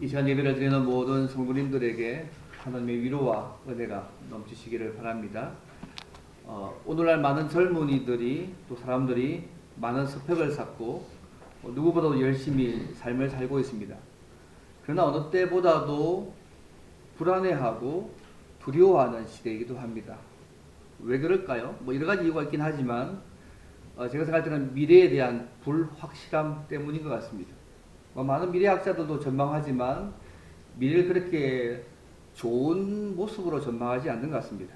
이 시간 예배를 드리는 모든 성도님들에게 하나님의 위로와 은혜가 넘치시기를 바랍니다. 오늘날 많은 젊은이들이 또 사람들이 많은 스펙을 쌓고 누구보다도 열심히 삶을 살고 있습니다. 그러나 어느 때보다도 불안해하고 두려워하는 시대이기도 합니다. 왜 그럴까요? 여러 가지 이유가 있긴 하지만 제가 생각할 때는 미래에 대한 불확실함 때문인 것 같습니다. 많은 미래학자들도 전망하지만 미래를 그렇게 좋은 모습으로 전망하지 않는 것 같습니다.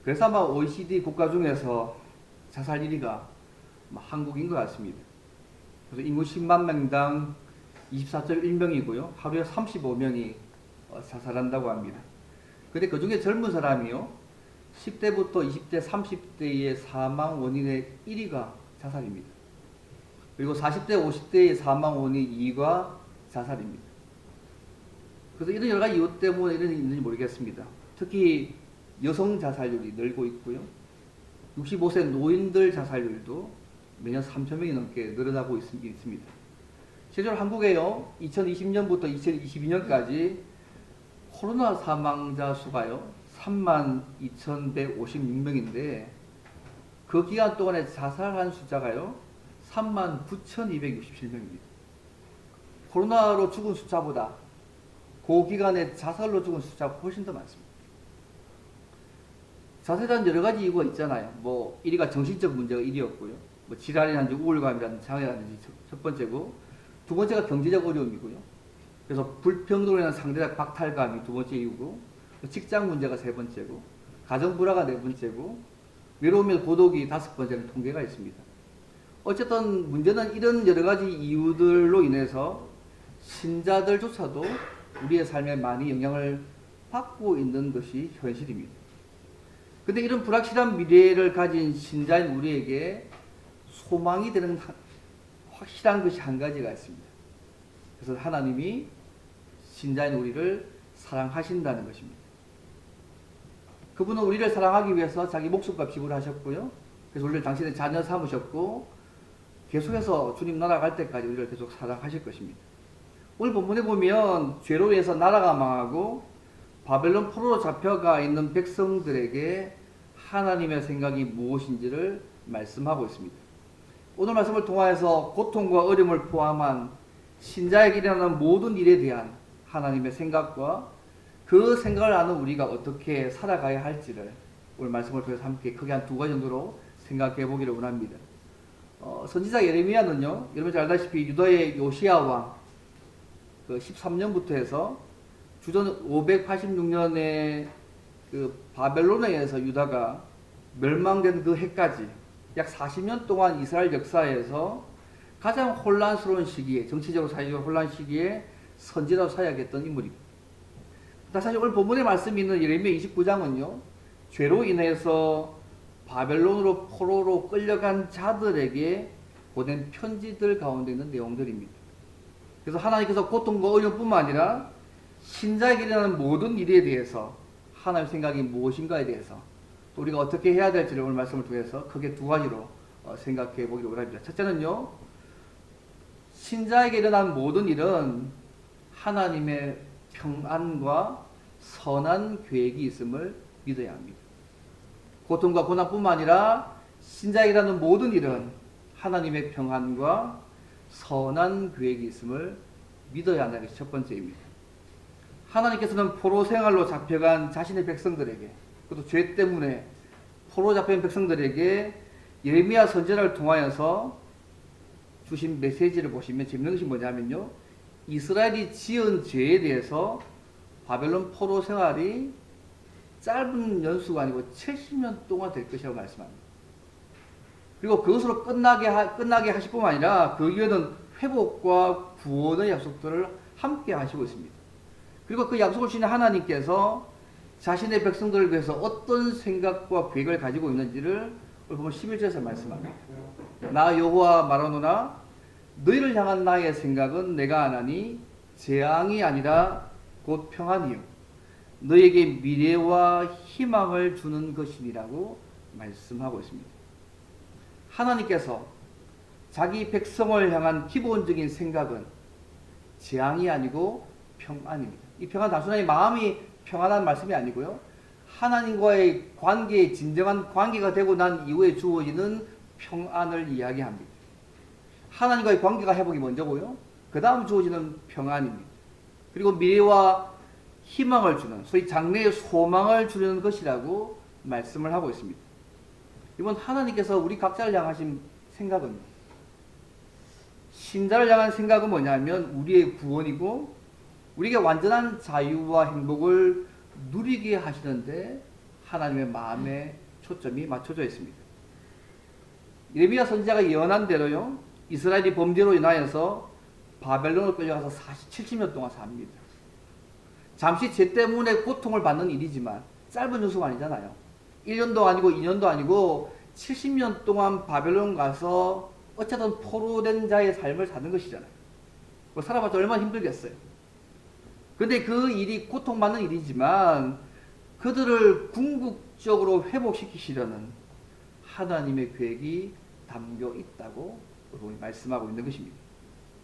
그래서 아마 OECD 국가 중에서 자살 1위가 한국인 것 같습니다. 그래서 인구 10만 명당 24.1명이고요. 하루에 35명이 자살한다고 합니다. 근데 그 중에 젊은 사람이요. 10대부터 20대, 30대의 사망 원인의 1위가 자살입니다. 그리고 40대, 50대의 사망 원인 2위가 자살입니다. 그래서 이런 여러 가지 이유 때문에 이런 일이 있는지 모르겠습니다. 특히 여성 자살률이 늘고 있고요. 65세 노인들 자살률도 매년 3,000명이 넘게 늘어나고 있습니다. 실제로 한국에요, 2020년부터 2022년까지 코로나 사망자 수가요, 32,156명인데 그 기간 동안에 자살한 숫자가요, 39,267명입니다. 코로나로 죽은 숫자보다 그 기간에 자살로 죽은 숫자가 훨씬 더 많습니다. 자살에 대한 여러 가지 이유가 있잖아요. 1위가 정신적 문제가 1위였고요. 질환이라든지 우울감이라든지 장애라든지 첫 번째고, 두 번째가 경제적 어려움이고요. 그래서 불평등으로 인한 상대적 박탈감이 두 번째 이유고, 직장 문제가 세 번째고, 가정 불화가 네 번째고, 외로움과 고독이 다섯 번째는 통계가 있습니다. 어쨌든 문제는 이런 여러 가지 이유들로 인해서 신자들조차도 우리의 삶에 많이 영향을 받고 있는 것이 현실입니다. 근데 이런 불확실한 미래를 가진 신자인 우리에게 소망이 되는 확실한 것이 한 가지가 있습니다. 그래서 하나님이 신자인 우리를 사랑하신다는 것입니다. 그분은 우리를 사랑하기 위해서 자기 목숨값 지불하셨고요. 그래서 우리를 당신의 자녀 삼으셨고 계속해서 주님 나라 갈 때까지 우리를 계속 사랑하실 것입니다. 오늘 본문에 보면 죄로 인해서 나라가 망하고 바벨론 포로로 잡혀가 있는 백성들에게 하나님의 생각이 무엇인지를 말씀하고 있습니다. 오늘 말씀을 통하여서 고통과 어려움을 포함한 신자에게 일어나는 모든 일에 대한 하나님의 생각과 그 생각을 아는 우리가 어떻게 살아가야 할지를 오늘 말씀을 통해서 함께 크게 한 두 가지 정도로 생각해 보기를 원합니다. 선지자 예레미야는요, 여러분 잘 알다시피 유다의 요시야 왕 13년부터 해서 주전 586년에 바벨론에 의해서 유다가 멸망된 그 해까지 약 40년 동안 이스라엘 역사에서 가장 혼란스러운 시기에, 정치적으로 사회적으로 혼란 시기에 선지자로 사역했던 인물입니다. 사실 오늘 본문의 말씀이 있는 예레미야 29장은요, 죄로 인해서 바벨론으로 포로로 끌려간 자들에게 보낸 편지들 가운데 있는 내용들입니다. 그래서 하나님께서 고통과 어려움뿐만 아니라 신자에게 일어나는 모든 일에 대해서 하나님의 생각이 무엇인가에 대해서 또 우리가 어떻게 해야 될지를 오늘 말씀을 통해서 크게 두 가지로 생각해 보기를 원합니다. 첫째는요, 신자에게 일어나는 모든 일은 하나님의 평안과 선한 계획이 있음을 믿어야 합니다. 고통과 고난뿐만 아니라 신자에게 일어나는 모든 일은 하나님의 평안과 선한 계획이 있음을 믿어야 한다는 것이 첫 번째입니다. 하나님께서는 포로 생활로 잡혀간 자신의 백성들에게, 그것도 죄 때문에 포로 잡혀간 백성들에게 예레미야 선지자를 통하여서 주신 메시지를 보시면 재밌는 것이 뭐냐면요, 이스라엘이 지은 죄에 대해서 바벨론 포로 생활이 짧은 연수가 아니고 70년 동안 될 것이라고 말씀합니다. 그리고 그것으로 끝나게 하실 뿐만 아니라 그 이후에는 회복과 구원의 약속들을 함께 하시고 있습니다. 그리고 그 약속을 주신 하나님께서 자신의 백성들을 위해서 어떤 생각과 계획을 가지고 있는지를 오늘 보면 11절에서 말씀합니다. 나 여호와 말하노라, 너희를 향한 나의 생각은 내가 아나니 재앙이 아니라 곧 평안이요 너에게 미래와 희망을 주는 것이니라고 말씀하고 있습니다. 하나님께서 자기 백성을 향한 기본적인 생각은 재앙이 아니고 평안입니다. 이 평안 단순히 마음이 평안한 말씀이 아니고요. 하나님과의 관계에 진정한 관계가 되고 난 이후에 주어지는 평안을 이야기합니다. 하나님과의 관계가 회복이 먼저고요. 그 다음 주어지는 평안입니다. 그리고 미래와 희망을 주는, 소위 장래의 소망을 주는 것이라고 말씀을 하고 있습니다. 이번 하나님께서 우리 각자를 향하신 생각은, 신자를 향한 생각은 뭐냐면 우리의 구원이고 우리에게 완전한 자유와 행복을 누리게 하시는데 하나님의 마음에 초점이 맞춰져 있습니다. 예레미야 선지자가 예언한 대로요, 이스라엘이 범죄로 인하여서 바벨론으로 끌려가서 70년 동안 삽니다. 잠시 죄 때문에 고통을 받는 일이지만 짧은 연수가 아니잖아요. 1년도 아니고 2년도 아니고 70년 동안 바벨론 가서 어쨌든 포로된 자의 삶을 사는 것이잖아요. 뭐 살아봤자 얼마나 힘들겠어요. 근데 그 일이 고통받는 일이지만 그들을 궁극적으로 회복시키시려는 하나님의 계획이 담겨 있다고 여러분이 말씀하고 있는 것입니다.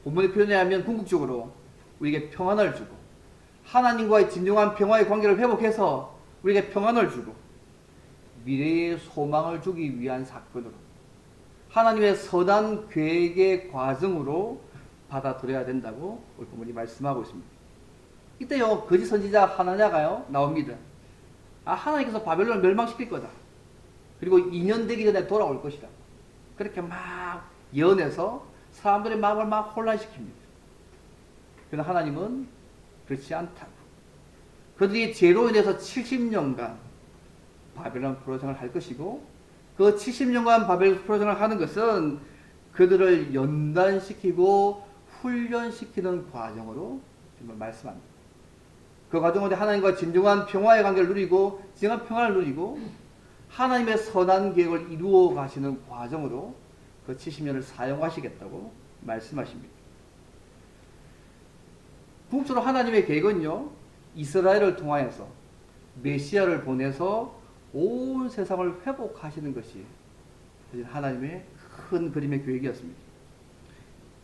본문의 표현에 하면 궁극적으로 우리에게 평안을 주고 하나님과의 진정한 평화의 관계를 회복해서 우리에게 평안을 주고 미래의 소망을 주기 위한 사건으로 하나님의 선한 계획의 과정으로 받아들여야 된다고 오늘 본문이 말씀하고 있습니다. 이때요, 거짓 선지자 하나냐가요 나옵니다. 하나님께서 바벨론을 멸망시킬 거다. 그리고 2년 되기 전에 돌아올 것이다. 그렇게 막 예언해서 사람들의 마음을 막 혼란시킵니다. 그러나 하나님은 그렇지 않다고. 그들이 죄로 인해서 70년간 바벨론 포로생활을 할 것이고 그 70년간 바벨론 포로생활을 하는 것은 그들을 연단시키고 훈련시키는 과정으로 정말 말씀합니다. 그 과정으로 하나님과 진정한 평화의 관계를 누리고 진정한 평화를 누리고 하나님의 선한 계획을 이루어 가시는 과정으로 그 70년을 사용하시겠다고 말씀하십니다. 궁극적으로 하나님의 계획은요, 이스라엘을 통하여서 메시아를 보내서 온 세상을 회복하시는 것이 하나님의 큰 그림의 계획이었습니다.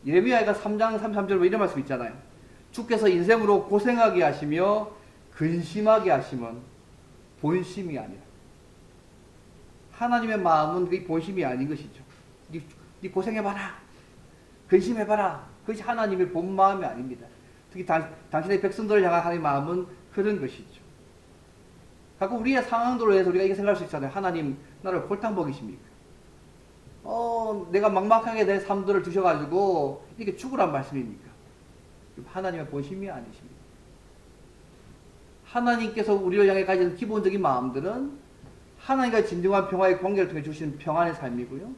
예레미야가 3장 33절에 이런 말씀 있잖아요. 주께서 인생으로 고생하게 하시며 근심하게 하시면 본심이 아니라. 하나님의 마음은 그게 본심이 아닌 것이죠. 네 고생해봐라. 근심해봐라. 그것이 하나님의 본 마음이 아닙니다. 특히 당신의 백성들을 향한 하나님의 마음은 그런 것이죠. 가끔 우리의 상황들로 해서 우리가 이렇게 생각할 수 있잖아요. 하나님 나를 골탕 먹이십니까? 내가 막막하게 내 삶들을 주셔가지고 이렇게 죽으란 말씀입니까? 하나님의 본심이 아니십니다. 하나님께서 우리를 향해 가진 기본적인 마음들은 하나님과 진정한 평화의 관계를 통해 주시는 평안의 삶이고요.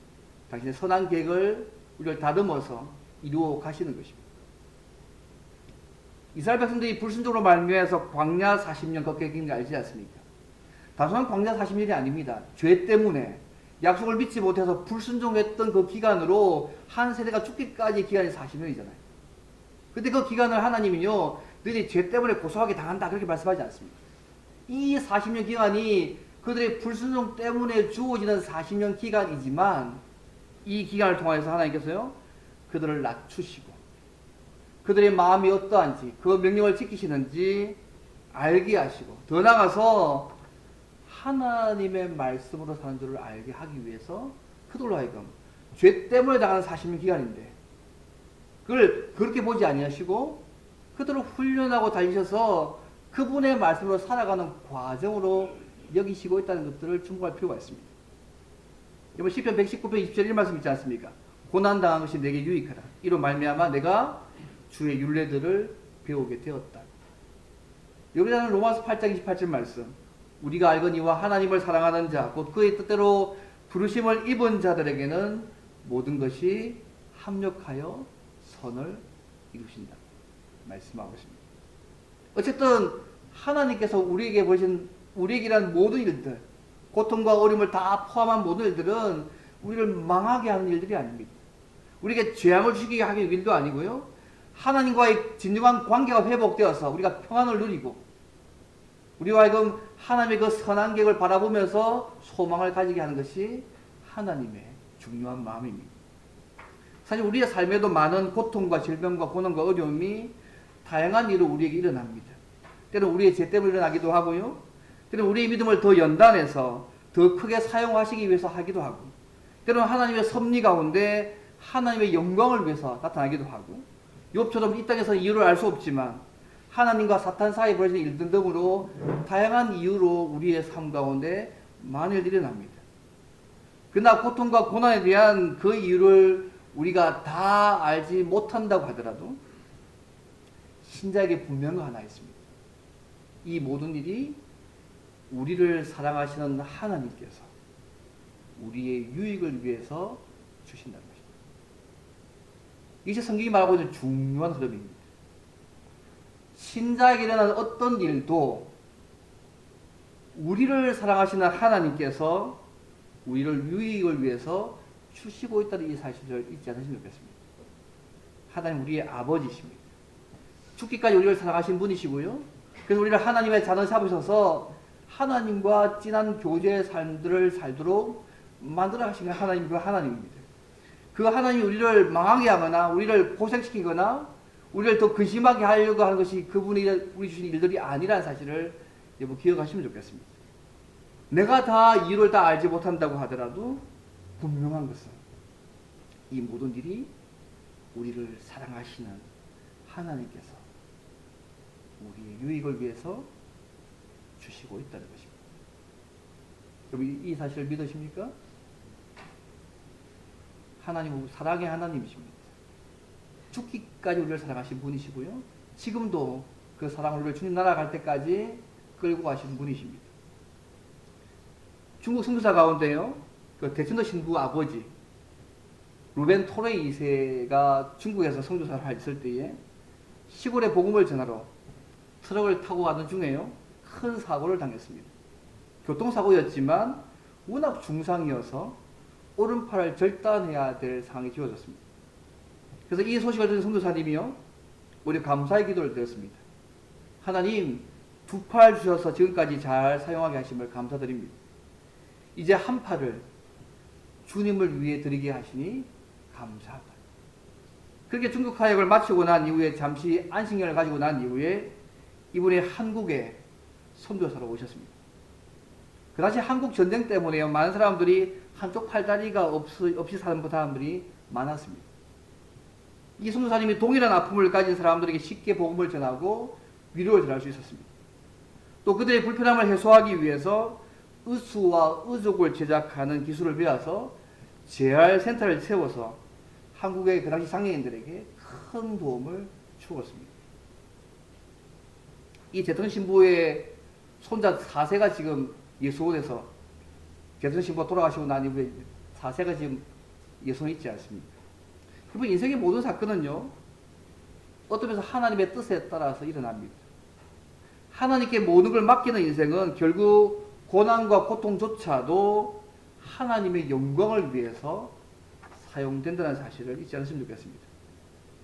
당신의 선한 계획을 우리를 다듬어서 이루어 가시는 것입니다. 이스라엘 백성들이 불순종으로 말미암아서 광야 40년 걷게 된 거 알지 않습니까? 단순한 광야 40년이 아닙니다. 죄 때문에 약속을 믿지 못해서 불순종했던 그 기간으로 한 세대가 죽기까지 기간이 40년이잖아요. 근데 그 기간을 하나님이요, 너희들이 죄 때문에 고소하게 당한다 그렇게 말씀하지 않습니다. 이 40년 기간이 그들의 불순종 때문에 주어지는 40년 기간이지만 이 기간을 통해서 하나님께서요, 그들을 낮추시고 그들의 마음이 어떠한지 그 명령을 지키시는지 알게 하시고 더 나아가서 하나님의 말씀으로 사는 줄을 알게 하기 위해서 그들로 하여금 죄 때문에 당하는 40년 기간인데 그걸 그렇게 보지 아니하시고 그들을 훈련하고 달리셔서 그분의 말씀으로 살아가는 과정으로 여기시고 있다는 것들을 충고할 필요가 있습니다. 이번 시편 119편 20절 1말씀 있지 않습니까? 고난당한 것이 내게 유익하다. 이로 말미암아 내가 주의 율례들을 배우게 되었다. 여기서는 로마서 8장 28절 말씀, 우리가 알거니와 하나님을 사랑하는 자 곧 그의 뜻대로 부르심을 입은 자들에게는 모든 것이 합력하여 선을 이루신다 말씀하고 있습니다. 어쨌든 하나님께서 우리에게 보신 우리에게란 모든 일들, 고통과 어려움을 다 포함한 모든 일들은 우리를 망하게 하는 일들이 아닙니다. 우리에게 재앙을 주시게 하기 위한 일도 아니고요. 하나님과의 진정한 관계가 회복되어서 우리가 평안을 누리고 우리와 하여금 하나님의 그 선한 계획을 바라보면서 소망을 가지게 하는 것이 하나님의 중요한 마음입니다. 사실 우리의 삶에도 많은 고통과 질병과 고난과 어려움이 다양한 일로 우리에게 일어납니다. 때로는 우리의 죄 때문에 일어나기도 하고요. 때로는 우리의 믿음을 더 연단해서 더 크게 사용하시기 위해서 하기도 하고, 때로는 하나님의 섭리 가운데 하나님의 영광을 위해서 나타나기도 하고, 욥처럼 이 땅에서 이유를 알 수 없지만 하나님과 사탄 사이에 벌어진 일들 등으로 다양한 이유로 우리의 삶 가운데 많은 일들이 일어납니다. 그러나 고통과 고난에 대한 그 이유를 우리가 다 알지 못한다고 하더라도 신자에게 분명한 거 하나 있습니다. 이 모든 일이 우리를 사랑하시는 하나님께서 우리의 유익을 위해서 주신다는 것입니다. 이것이 성경이 말하고 있는 중요한 흐름입니다. 신자에게 일어나는 어떤 일도 우리를 사랑하시는 하나님께서 우리를 유익을 위해서 주시고 있다는 이 사실을 잊지 않으시면 좋겠습니다. 하나님 우리의 아버지십니다. 죽기까지 우리를 사랑하신 분이시고요. 그래서 우리를 하나님의 자녀 삼으셔서 하나님과 진한 교제의 삶들을 살도록 만들어 가신 하나님, 그 하나님입니다. 그 하나님이 우리를 망하게 하거나 우리를 고생시키거나 우리를 더 근심하게 하려고 하는 것이 그분이 우리 주신 일들이 아니라는 사실을 여러분 기억하시면 좋겠습니다. 내가 다 이유를 다 알지 못한다고 하더라도 분명한 것은 이 모든 일이 우리를 사랑하시는 하나님께서 우리의 유익을 위해서 주시고 있다는 것입니다. 여러분 이 사실을 믿으십니까? 하나님은 사랑의 하나님이십니다. 죽기까지 우리를 사랑하신 분이시고요. 지금도 그 사랑을 우리를 주님 나라 갈 때까지 끌고 가시는 분이십니다. 중국 선교사 가운데요, 그 대천도 신부 아버지 루벤 토레이 2세가 중국에서 선교사를 했을 때에 시골에 복음을 전하러 트럭을 타고 가던 중에요, 큰 사고를 당했습니다. 교통사고였지만 워낙 중상이어서 오른팔을 절단해야 될 상황이 주어졌습니다. 그래서 이 소식을 들은 선교사님이요, 우리 감사의 기도를 드렸습니다. 하나님, 두 팔 주셔서 지금까지 잘 사용하게 하심을 감사드립니다. 이제 한 팔을 주님을 위해 드리게 하시니 감사하다. 그렇게 중국 사역을 마치고 난 이후에 잠시 안식년을 가지고 난 이후에 이분이 한국에 선교사로 오셨습니다. 그 당시 한국 전쟁 때문에 많은 사람들이 한쪽 팔다리가 없이 사는 사람들이 많았습니다. 이 선교사님이 동일한 아픔을 가진 사람들에게 쉽게 복음을 전하고 위로를 전할 수 있었습니다. 또 그들의 불편함을 해소하기 위해서 의수와 의족을 제작하는 기술을 배워서 재활센터를 세워서 한국의 그 당시 장애인들에게 큰 도움을 주었습니다. 이 대천 신부의 손자 4세가 지금 예수원에서 대천 신부가 돌아가시고 난 이후에 4세가 지금 예수원에 있지 않습니까? 그리고 인생의 모든 사건은요, 어떤 면에서 하나님의 뜻에 따라서 일어납니다. 하나님께 모든 걸 맡기는 인생은 결국 고난과 고통조차도 하나님의 영광을 위해서 사용된다는 사실을 잊지 않으시면 좋겠습니다.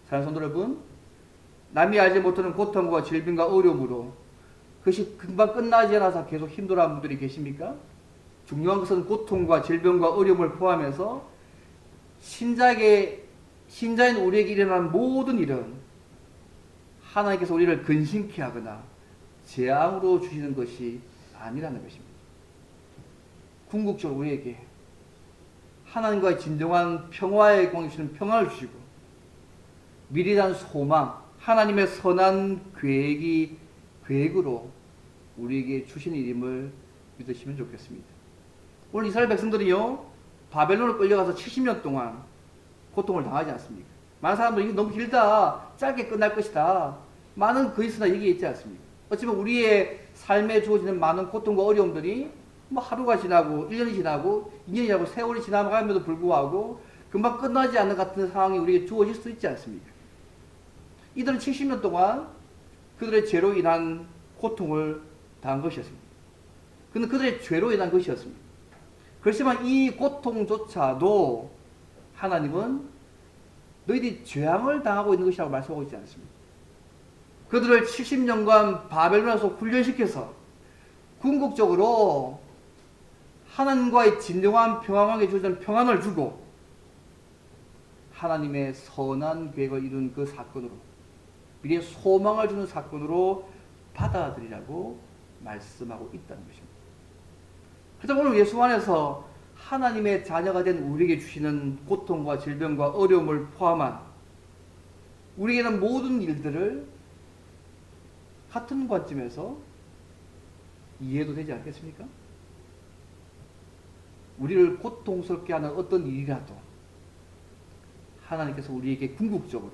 사랑하는 성도 여러분, 남이 알지 못하는 고통과 질병과 어려움으로 그것이 금방 끝나지 않아서 계속 힘들어하는 분들이 계십니까? 중요한 것은 고통과 질병과 어려움을 포함해서 신자인 우리에게 일어나는 모든 일은 하나님께서 우리를 근심케 하거나 재앙으로 주시는 것이 아니라는 것입니다. 궁극적으로 우리에게 하나님과의 진정한 평화의 공을 주시는 평화를 주시고 미래한 소망, 하나님의 선한 계획으로 우리에게 주신 일임을 믿으시면 좋겠습니다. 오늘 이스라엘 백성들이요, 바벨론을 끌려가서 70년 동안 고통을 당하지 않습니까? 많은 사람들이 이거 너무 길다, 짧게 끝날 것이다, 많은 그리스나 얘기했지 않습니까? 어찌보면 우리의 삶에 주어지는 많은 고통과 어려움들이 뭐 하루가 지나고 1년이 지나고 2년이 지나고 세월이 지나감에도 불구하고 금방 끝나지 않는 같은 상황이 우리에게 주어질 수 있지 않습니까? 이들은 70년 동안 그들의 죄로 인한 고통을 당한 것이었습니다. 그는 그들의 죄로 인한 것이었습니다. 그렇지만 이 고통조차도 하나님은 너희들이 죄악을 당하고 있는 것이라고 말씀하고 있지 않습니다. 그들을 70년간 바벨론에서 훈련시켜서 궁극적으로 하나님과의 진정한 평안하게 주어진 평안을 주고 하나님의 선한 계획을 이룬 그 사건으로 미래의 소망을 주는 사건으로 받아들이라고 말씀하고 있다는 것입니다. 그래서 오늘 예수 안에서 하나님의 자녀가 된 우리에게 주시는 고통과 질병과 어려움을 포함한 우리에게는 모든 일들을 같은 관점에서 이해도 되지 않겠습니까? 우리를 고통스럽게 하는 어떤 일이라도 하나님께서 우리에게 궁극적으로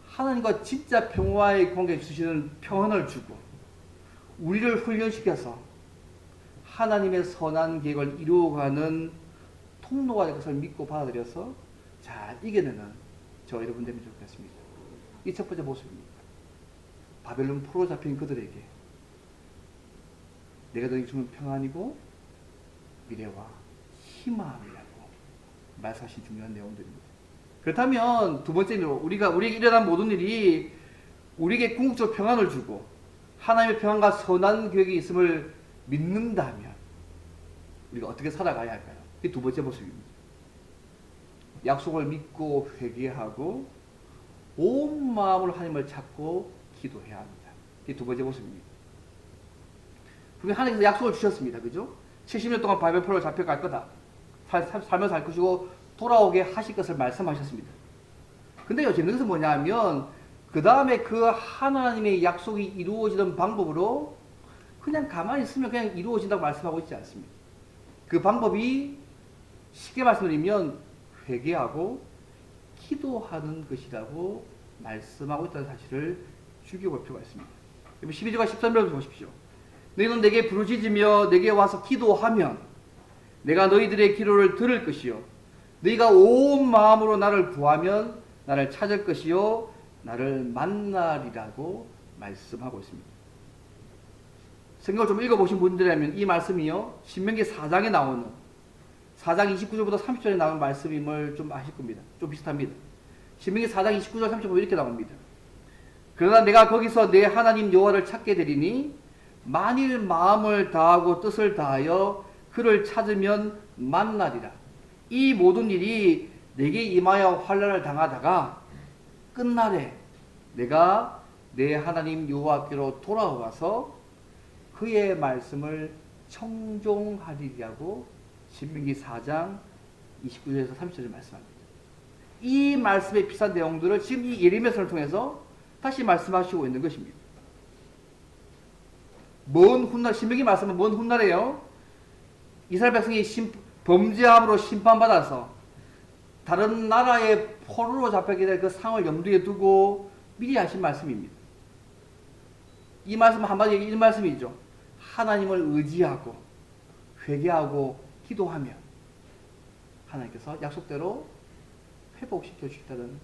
하나님과 진짜 평화의 관계에 주시는 평안을 주고 우리를 훈련시켜서 하나님의 선한 계획을 이루어가는 통로가 될 것을 믿고 받아들여서 잘 이겨내는 저 여러분 되면 좋겠습니다. 이 첫 번째 모습입니다. 바벨론 포로 잡힌 그들에게 내가 너에게 주는 평안이고 미래와 희망이라고 말씀하신 중요한 내용들입니다. 그렇다면 두 번째로 우리에게 일어난 모든 일이 우리에게 궁극적 평안을 주고 하나님의 평안과 선한 계획이 있음을 믿는다면 우리가 어떻게 살아가야 할까요? 이 두 번째 모습입니다. 약속을 믿고 회개하고 온 마음으로 하나님을 찾고 기도해야 합니다. 이 두 번째 모습입니다. 분명히 하나님께서 약속을 주셨습니다. 그죠? 70년 동안 바벨 포로로 잡혀갈 거다. 살면서 살 것이고 돌아오게 하실 것을 말씀하셨습니다. 근데요, 재밌는 것은 뭐냐면 그 다음에 그 하나님의 약속이 이루어지는 방법으로 그냥 가만히 있으면 그냥 이루어진다고 말씀하고 있지 않습니다. 그 방법이 쉽게 말씀드리면 회개하고 기도하는 것이라고 말씀하고 있다는 사실을 죽여볼 필요가 있습니다. 12절과 13절을 보십시오. 너희는 내게 부르짖으며 내게 와서 기도하면 내가 너희들의 기도를 들을 것이요 너희가 온 마음으로 나를 구하면 나를 찾을 것이요 나를 만나리라고 말씀하고 있습니다. 성경을 좀 읽어보신 분들이라면 이 말씀이요 신명기 4장에 나오는 4장 29절부터 30절에 나오는 말씀임을 좀 아실 겁니다. 좀 비슷합니다. 신명기 4장 29절 30절 보면 이렇게 나옵니다. 그러나 내가 거기서 내 하나님 여호와를 찾게 되리니 만일 마음을 다하고 뜻을 다하여 그를 찾으면 만나리라. 이 모든 일이 내게 임하여 환난을 당하다가 끝날에 내가 내 하나님 여호와께로 돌아와서 그의 말씀을 청종하리라고 신명기 4장 29절에서 30절을 말씀합니다. 이 말씀의 비슷한 내용들을 지금 이 예레미야서를 통해서 다시 말씀하시고 있는 것입니다. 먼 훗날, 신명기 말씀은 먼 훗날에요. 이스라엘 백성이 범죄함으로 심판받아서 다른 나라의 포로로 잡히게 될 그 상을 염두에 두고 미리 하신 말씀입니다. 이 말씀은 한마디로 이 말씀이죠. 하나님을 의지하고 회개하고 기도하면 하나님께서 약속대로 회복시켜 주시다는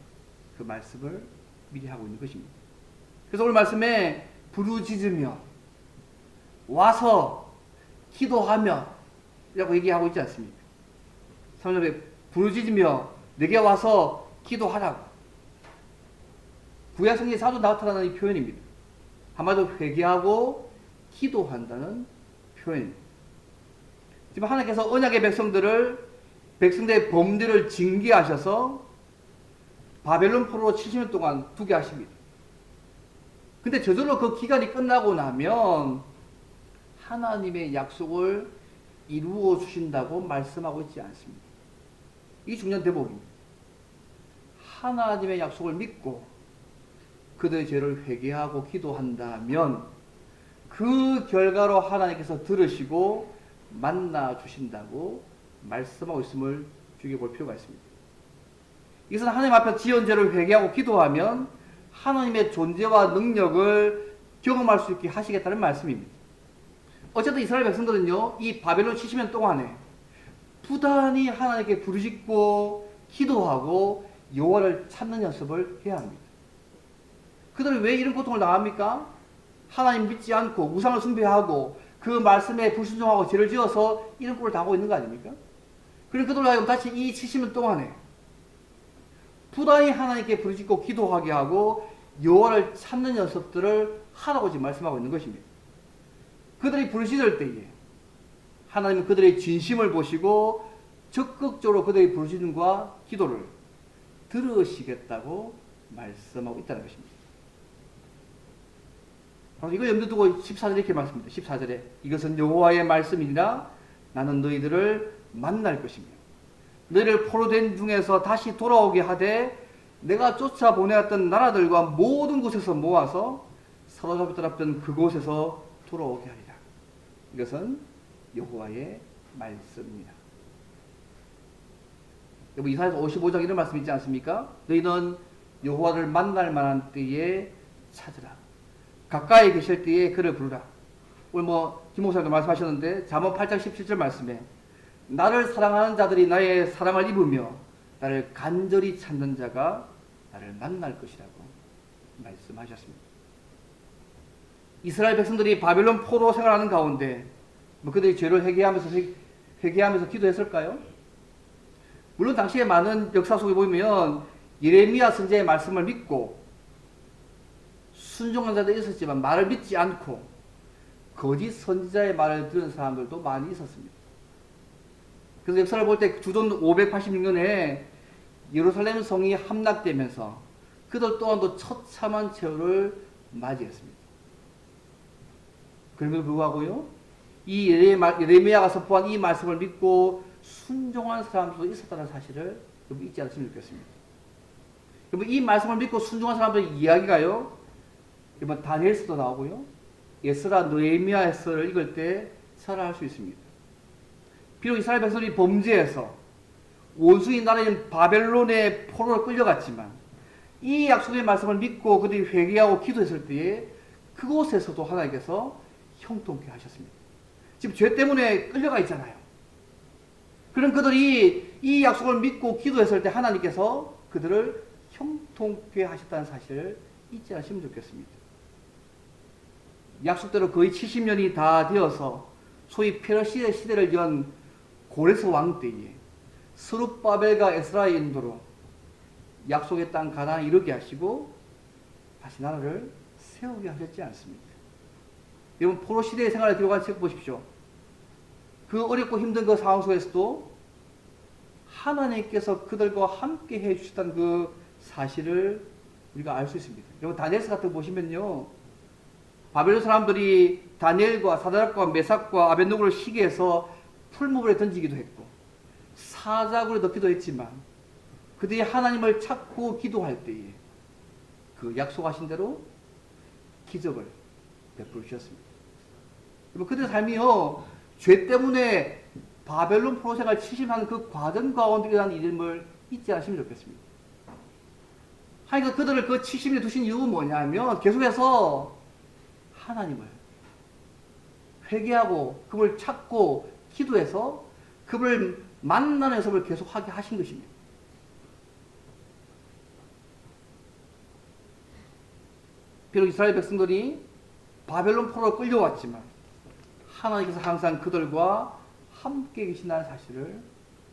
그 말씀을 미리 하고 있는 것입니다. 그래서 오늘 말씀에 부르짖으며 와서 기도하며 라고 얘기하고 있지 않습니까? 3절에 부르짖으며 내게 와서 기도하라고. 구약 성경에 자주 나타나는 이 표현입니다. 한마디로 회개하고 기도한다는 표현입니다. 지금 하나님께서 언약의 백성들의 범죄를 징계하셔서 바벨론 포로로 70년 동안 두게 하십니다. 근데 저절로 그 기간이 끝나고 나면 하나님의 약속을 이루어 주신다고 말씀하고 있지 않습니다. 이 중요한 대목입니다. 하나님의 약속을 믿고 그들의 죄를 회개하고 기도한다면 그 결과로 하나님께서 들으시고 만나 주신다고 말씀하고 있음을 주의볼 필요가 있습니다. 이것은 하나님 앞에 지은 죄를 회개하고 기도하면 하나님의 존재와 능력을 경험할 수 있게 하시겠다는 말씀입니다. 어쨌든 이스라엘 백성들은요, 이 바벨론 70년 동안에 부단히 하나님께 부르짖고 기도하고 여호와를 찾는 연습을 해야 합니다. 그들은 왜 이런 고통을 당합니까? 하나님 믿지 않고 우상을 숭배하고 그 말씀에 불순종하고 죄를 지어서 이런 꼴을 당하고 있는 거 아닙니까? 그리고 그들로 하여금 다시 이 70년 동안에 부단히 하나님께 부르짖고 기도하게 하고 여호와를 찾는 연습들을 하라고 지금 말씀하고 있는 것입니다. 그들이 부르짖을 때에 하나님은 그들의 진심을 보시고 적극적으로 그들의 부르짖음과 기도를 들으시겠다고 말씀하고 있다는 것입니다. 이거 염두 두고 14절에 이렇게 말씀합니다. 14절에 이것은 여호와의 말씀이니라 나는 너희들을 만날 것이며 너희를 포로된 중에서 다시 돌아오게 하되 내가 쫓아 보내었던 나라들과 모든 곳에서 모아서 사로잡혔던 그곳에서 돌아오게 하리라. 이것은 여호와의 말씀입니다. 여러분 이사야서 55장 이런 말씀 있지 않습니까? 너희는 여호와를 만날 만한 때에 찾으라. 가까이 계실 때에 그를 부르라. 오늘 김 목사님도 말씀하셨는데 잠언 8장 17절 말씀에 나를 사랑하는 자들이 나의 사랑을 입으며 나를 간절히 찾는 자가 나를 만날 것이라고 말씀하셨습니다. 이스라엘 백성들이 바벨론 포로 생활하는 가운데 그들이 죄를 회개하면서 기도했을까요? 물론 당시에 많은 역사 속에 보면 예레미야 선지자의 말씀을 믿고 순종한 자도 있었지만 말을 믿지 않고 거짓 선지자의 말을 들은 사람들도 많이 있었습니다. 그래서 역사를 볼 때 주전 586년에 예루살렘 성이 함락되면서 그들 또한도 처참한 최후를 맞이했습니다. 그럼에도 불구하고요, 이 예레미야가 선포한 이 말씀을 믿고 순종한 사람들도 있었다는 사실을 잊지 않으시면 좋겠습니다. 이 말씀을 믿고 순종한 사람들의 이야기가요, 다니엘서도 나오고요, 에스라, 느헤미야서를 읽을 때 살아날 수 있습니다. 비록 이스라엘 백성이 범죄해서 원수인 나라인 바벨론의 포로로 끌려갔지만 이 약속의 말씀을 믿고 그들이 회개하고 기도했을 때에 그곳에서도 하나님께서 형통케 하셨습니다. 지금 죄 때문에 끌려가 있잖아요. 그런 그들이 이 약속을 믿고 기도했을 때 하나님께서 그들을 형통케 하셨다는 사실을 잊지 않으시면 좋겠습니다. 약속대로 거의 70년이 다 되어서 소위 페르시아 시대를 연 고레스 왕 때에 스룹바벨과 에스라의 인도로 약속의 땅 가나안에 이르게 하시고 다시 나라를 세우게 하셨지 않습니까? 여러분 포로 시대의 생활을 기록한 책 보십시오. 그 어렵고 힘든 그 상황 속에서도 하나님께서 그들과 함께 해주셨다는 그 사실을 우리가 알 수 있습니다. 여러분 다니엘서 같은 거 보시면요, 바벨론 사람들이 다니엘과 사드락과 메삭과 아벳느고를 시기해서 풀무불에 던지기도 했고 사자굴에 넣기도 했지만 그들이 하나님을 찾고 기도할 때에 그 약속하신 대로 기적을 베풀어 주셨습니다. 그들의 삶이요, 죄 때문에 바벨론 포로 생활 70년 그 과정 가운데 일어난 일임을 잊지 않으시면 좋겠습니다. 하니까 그들을 그 70년에 두신 이유는 뭐냐면 계속해서 하나님을 회개하고 그분을 찾고 기도해서 그분을 만나는 연습을 계속하게 하신 것입니다. 비록 이스라엘 백성들이 바벨론 포로로 끌려왔지만 하나님께서 항상 그들과 함께 계신다는 사실을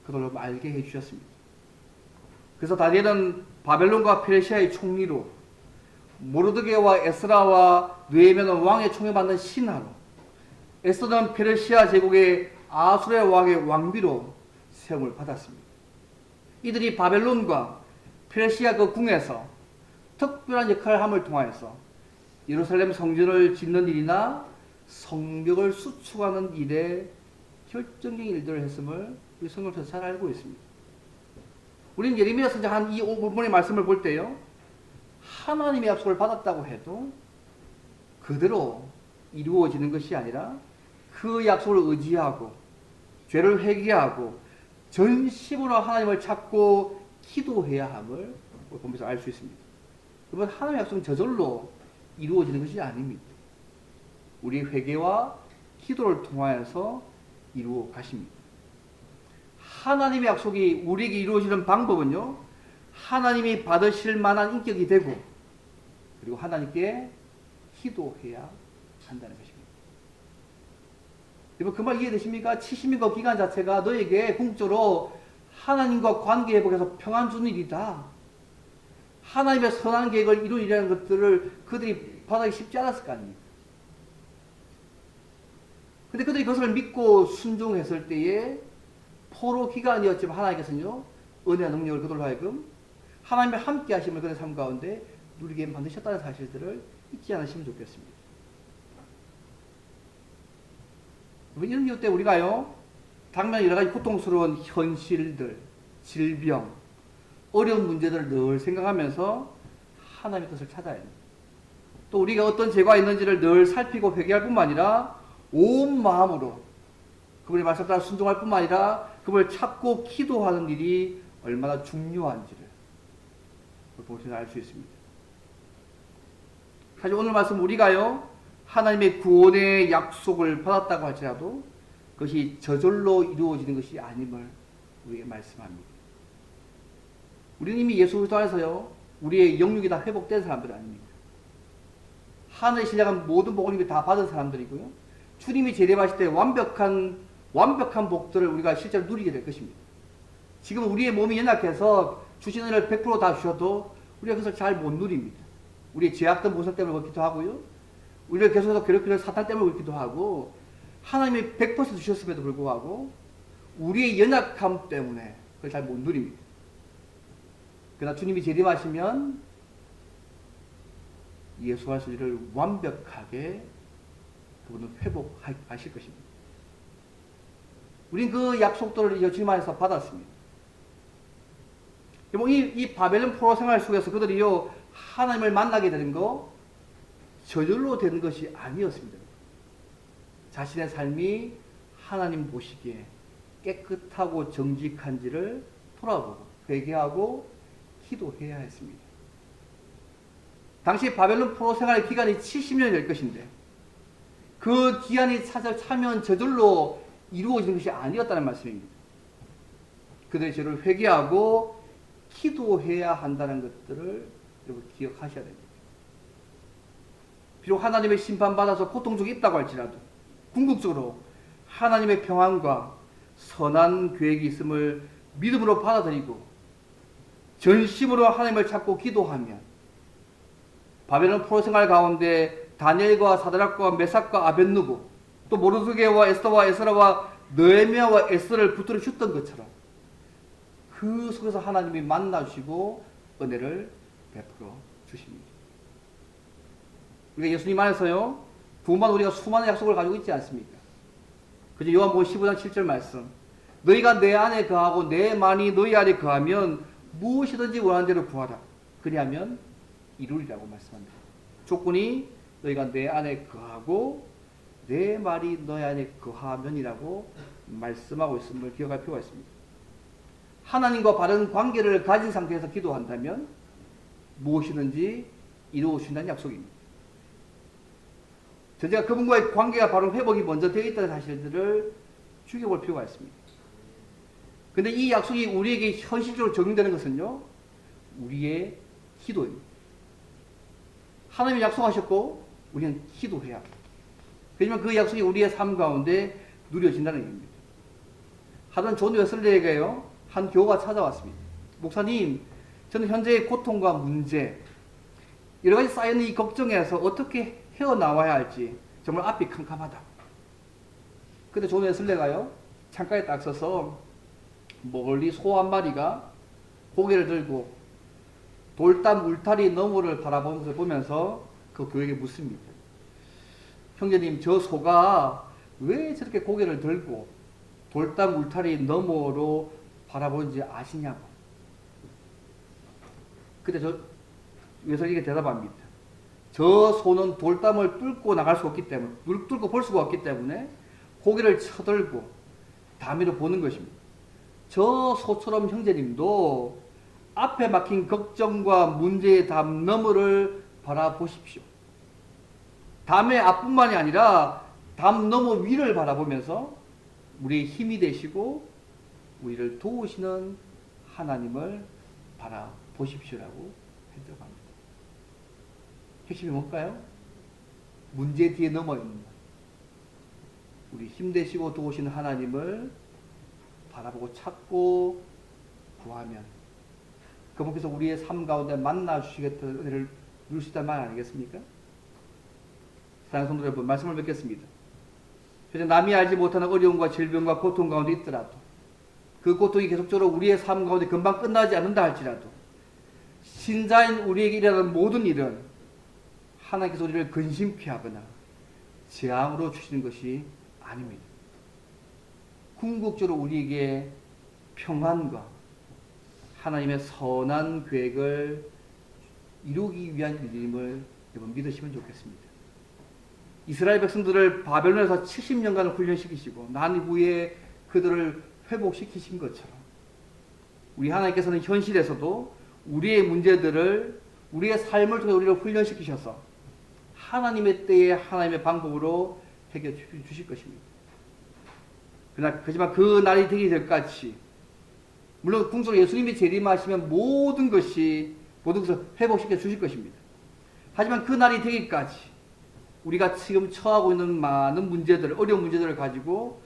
그들로 알게 해주셨습니다. 그래서 다니엘은 바벨론과 페르시아의 총리로, 모르드게와 에스라와 느헤미야는 왕의 총애받는 신하로, 에스더는 페르시아 제국의 아수르 왕의 왕비로 세움을 받았습니다. 이들이 바벨론과 페르시아 그 궁에서 특별한 역할을 함을 통하여서 예루살렘 성전을 짓는 일이나 성벽을 수축하는 일에 결정적인 일들을 했음을 우리 성경에서 잘 알고 있습니다. 우리는 예레미야 선지자 한 이 5분의 말씀을 볼 때요, 하나님의 약속을 받았다고 해도 그대로 이루어지는 것이 아니라 그 약속을 의지하고 죄를 회개하고 전심으로 하나님을 찾고 기도해야 함을 보면서 알 수 있습니다. 여러분, 하나님의 약속은 저절로 이루어지는 것이 아닙니다. 우리 회개와 기도를 통하여서 이루어 가십니다. 하나님의 약속이 우리에게 이루어지는 방법은요, 하나님이 받으실 만한 인격이 되고 그리고 하나님께 기도해야 한다는 것입니다. 여러분, 그 말 이해되십니까? 70년간 기간 자체가 너에게 궁극적으로 하나님과 관계 회복해서 평안 주는 일이다. 하나님의 선한 계획을 이루려는 것들을 그들이 받아기 쉽지 않았을 거 아닙니까? 근데 그들이 그것을 믿고 순종했을 때에 포로 기간이었지만 하나님께서는요, 은혜와 능력을 그들로 하여금 하나님의 함께 하심을 그의 삶 가운데 누리게 만드셨다는 사실들을 잊지 않으시면 좋겠습니다. 이런 이유 때문에 우리가요, 당면 여러 가지 고통스러운 현실들, 질병, 어려운 문제들을 늘 생각하면서 하나님의 뜻을 찾아야 합니다. 또 우리가 어떤 죄가 있는지를 늘 살피고 회개할 뿐만 아니라 온 마음으로 그분의 말씀 따라 순종할 뿐만 아니라 그분을 찾고 기도하는 일이 얼마나 중요한지를 보시면 알 수 있습니다. 사실 오늘 말씀 우리가요, 하나님의 구원의 약속을 받았다고 할지라도 그것이 저절로 이루어지는 것이 아님을 우리에게 말씀합니다. 우리는 이미 예수 그리스도 안에서요, 우리의 영육이 다 회복된 사람들 아닙니까? 하늘에 신령한 모든 복을 이미 다 받은 사람들이고요. 주님이 재림하실 때 완벽한 복들을 우리가 실제로 누리게 될 것입니다. 지금 우리의 몸이 연약해서 주신 은혜를 100% 다 주셔도 우리가 그것을 잘 못 누립니다. 우리의 죄악된 모습 때문에 그렇기도 하고요. 우리를 계속해서 괴롭히는 사탄 때문에 그렇기도 하고, 하나님이 100% 주셨음에도 불구하고 우리의 연약함 때문에 그걸 잘 못 누립니다. 그러나 주님이 재림하시면 예수 안에서 우리를 완벽하게 그분은 회복하실 것입니다. 우리는 그 약속들을 주님 안에서 받았습니다. 이 바벨론 포로 생활 속에서 그들이요, 하나님을 만나게 되는 거 저절로 되는 것이 아니었습니다. 자신의 삶이 하나님 보시기에 깨끗하고 정직한지를 돌아보고 회개하고 기도해야 했습니다. 당시 바벨론 포로 생활의 기간이 70년이 될 것인데 그 기한이 차면 저절로 이루어지는 것이 아니었다는 말씀입니다. 그들의 죄를 회개하고 기도해야 한다는 것들을 여러분 기억하셔야 됩니다. 비록 하나님의 심판받아서 고통 중에 있다고 할지라도 궁극적으로 하나님의 평안과 선한 계획이 있음을 믿음으로 받아들이고 전심으로 하나님을 찾고 기도하면 바벨론 포로 생활 가운데 다니엘과 사드락과 메삭과 아벳느고 또 모르드게와 에스더와 에스라와 느헤미야와 에스더를 붙들어 주셨던 것처럼 그 속에서 하나님이 만나주시고 은혜를 베풀어 주십니다. 우리가 예수님 안에서요, 구원받은 우리가 수많은 약속을 가지고 있지 않습니까? 그저 요한복음 15장 7절 말씀, 너희가 내 안에 거하고 내 말이 너희 안에 거하면 무엇이든지 원하는 대로 구하라. 그리하면 이루리라고 말씀합니다. 조건이 너희가 내 안에 거하고 내 말이 너희 안에 거하면이라고 말씀하고 있음을 기억할 필요가 있습니다. 하나님과 바른 관계를 가진 상태에서 기도한다면 무엇이든지 이루어진다는 약속입니다. 전제가 그분과의 관계가 바로 회복이 먼저 되어 있다는 사실들을 죽여볼 필요가 있습니다. 근데 이 약속이 우리에게 현실적으로 적용되는 것은요, 우리의 기도입니다. 하나님이 약속하셨고 우리는 기도해야 합니다. 그렇지만 그 약속이 우리의 삶 가운데 누려진다는 얘기입니다. 하던 존 웨슬리에게요, 한 교우가 찾아왔습니다. 목사님, 저는 현재의 고통과 문제, 여러 가지 쌓여있는 이 걱정에서 어떻게 헤어나와야 할지 정말 앞이 캄캄하다. 근데 존 웨슬리가요, 창가에 딱 서서 멀리 소 한 마리가 고개를 들고 돌담 울타리 너머를 바라보는 것을 보면서 그 교우에게 묻습니다. 형제님, 저 소가 왜 저렇게 고개를 들고 돌담 울타리 너머로 바라보는지 아시냐고. 그때 저 웨슬리가 대답합니다. 저 소는 돌담을 뚫고 나갈 수 없기 때문에, 뚫고 볼 수가 없기 때문에 고개를 쳐들고 담 위로 보는 것입니다. 저 소처럼 형제님도 앞에 막힌 걱정과 문제의 담 너머를 바라보십시오. 담의 앞뿐만이 아니라 담 너머 위를 바라보면서 우리의 힘이 되시고 우리를 도우시는 하나님을 바라보십시오라고 했다고 합니다. 핵심이 뭘까요? 문제 뒤에 넘어 있는 것. 우리 힘되시고 도우시는 하나님을 바라보고 찾고 구하면 그분께서 우리의 삶 가운데 만나 주시겠다는 은혜를 누릴 수 있다는 말 아니겠습니까? 사랑하는 성도 여러분, 말씀을 뵙겠습니다. 현재 남이 알지 못하는 어려움과 질병과 고통 가운데 있더라도 그 고통이 계속적으로 우리의 삶 가운데 금방 끝나지 않는다 할지라도 신자인 우리에게 일어나는 모든 일은 하나님께서 우리를 근심케 하거나 재앙으로 주시는 것이 아닙니다. 궁극적으로 우리에게 평안과 하나님의 선한 계획을 이루기 위한 일임을 여러분 믿으시면 좋겠습니다. 이스라엘 백성들을 바벨론에서 70년간을 훈련시키시고 난 후에 그들을 회복시키신 것처럼 우리 하나님께서는 현실에서도 우리의 문제들을 우리의 삶을 통해 우리를 훈련시키셔서 하나님의 때에 하나님의 방법으로 해결해 주실 것입니다. 그러나 그 날이 되기 전까지 물론 궁극적으로 예수님이 재림하시면 모든 것을 회복시켜 주실 것입니다. 하지만 그 날이 되기까지 우리가 지금 처하고 있는 많은 문제들, 어려운 문제들을 가지고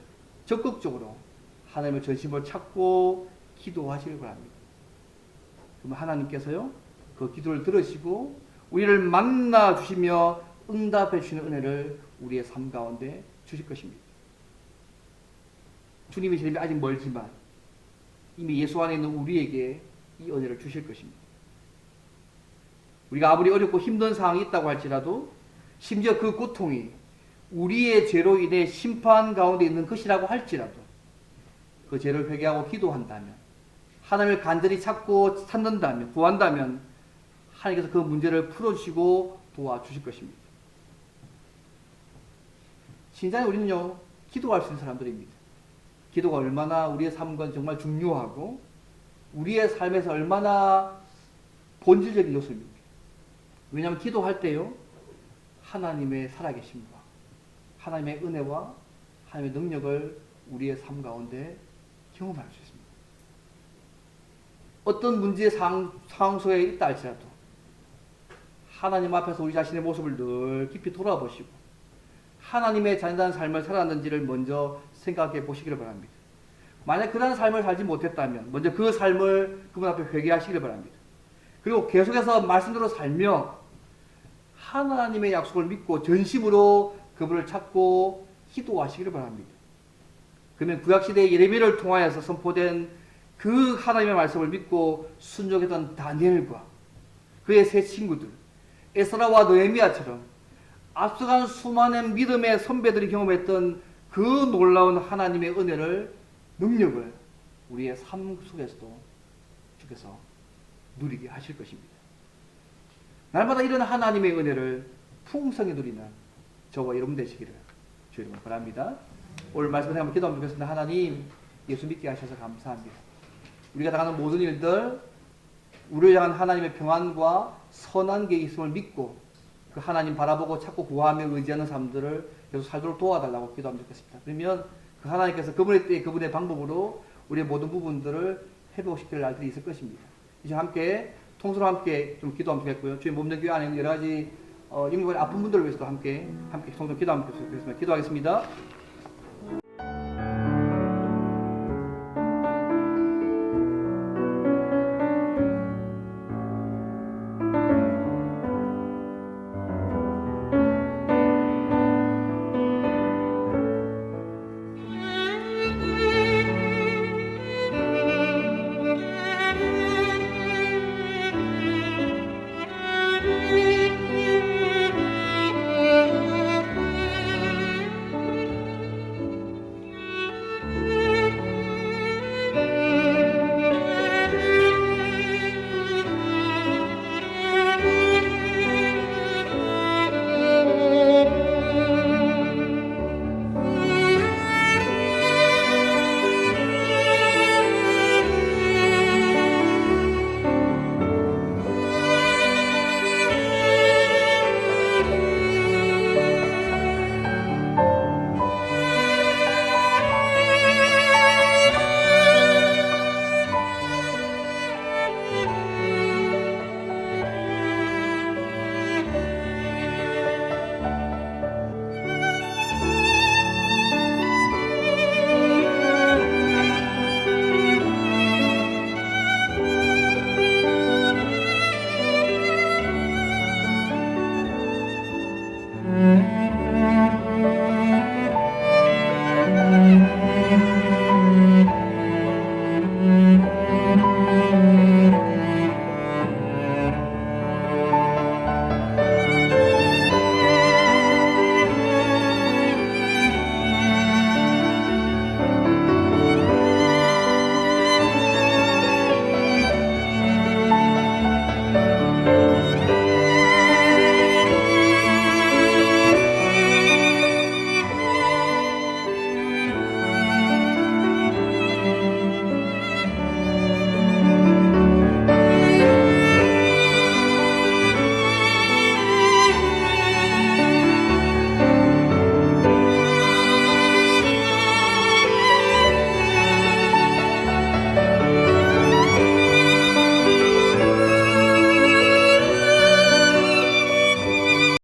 적극적으로 하나님의 전심을 찾고 기도하시길 바랍니다. 그러면 하나님께서요, 그 기도를 들으시고 우리를 만나 주시며 응답해 주시는 은혜를 우리의 삶 가운데 주실 것입니다. 주님의 재림이 아직 멀지만 이미 예수 안에 있는 우리에게 이 은혜를 주실 것입니다. 우리가 아무리 어렵고 힘든 상황이 있다고 할지라도 심지어 그 고통이 우리의 죄로 인해 심판 가운데 있는 것이라고 할지라도 그 죄를 회개하고 기도한다면 하나님을 간절히 찾고 찾는다면 구한다면 하나님께서 그 문제를 풀어주시고 도와주실 것입니다. 신자인 우리는요 기도할 수 있는 사람들입니다. 기도가 얼마나 우리의 삶과 정말 중요하고 우리의 삶에서 얼마나 본질적인 요소입니까? 왜냐하면 기도할 때요 하나님의 살아계심과 하나님의 은혜와 하나님의 능력을 우리의 삶 가운데 경험할 수 있습니다. 어떤 문제의 상황 속에 있다 할지라도 하나님 앞에서 우리 자신의 모습을 늘 깊이 돌아보시고 하나님의 잔잔한 삶을 살았는지를 먼저 생각해 보시기를 바랍니다. 만약 그런 삶을 살지 못했다면 먼저 그 삶을 그분 앞에 회개하시기를 바랍니다. 그리고 계속해서 말씀대로 살며 하나님의 약속을 믿고 전심으로 그분을 찾고 기도하시기를 바랍니다. 그러면 구약시대의 예레미야를 통하여서 선포된 그 하나님의 말씀을 믿고 순종했던 다니엘과 그의 세 친구들 에스라와 느헤미야처럼 앞서간 수많은 믿음의 선배들이 경험했던 그 놀라운 하나님의 은혜를 능력을 우리의 삶 속에서도 주께서 누리게 하실 것입니다. 날마다 이런 하나님의 은혜를 풍성히 누리는 저와 여러분 되시기를 주의 이름으로 바랍니다. 오늘 말씀을 한번 기도하면 좋겠습니다. 하나님 예수 믿게 하셔서 감사합니다. 우리가 당하는 모든 일들 우리를 향한 하나님의 평안과 선한 계획이 있음을 믿고 그 하나님 바라보고 찾고 구하며 의지하는 사람들을 계속 살도록 도와달라고 기도하면 좋겠습니다. 그러면 그 하나님께서 그분의 때에 그분의 방법으로 우리의 모든 부분들을 회복시킬 날들이 있을 것입니다. 이제 함께 통수로 함께 좀 기도하면 좋겠고요. 주의 몸된 교회 안에 여러 가지 영육의 아픈 분들을 위해서도 함께 통수로 기도하면 좋겠습니다. 기도하겠습니다.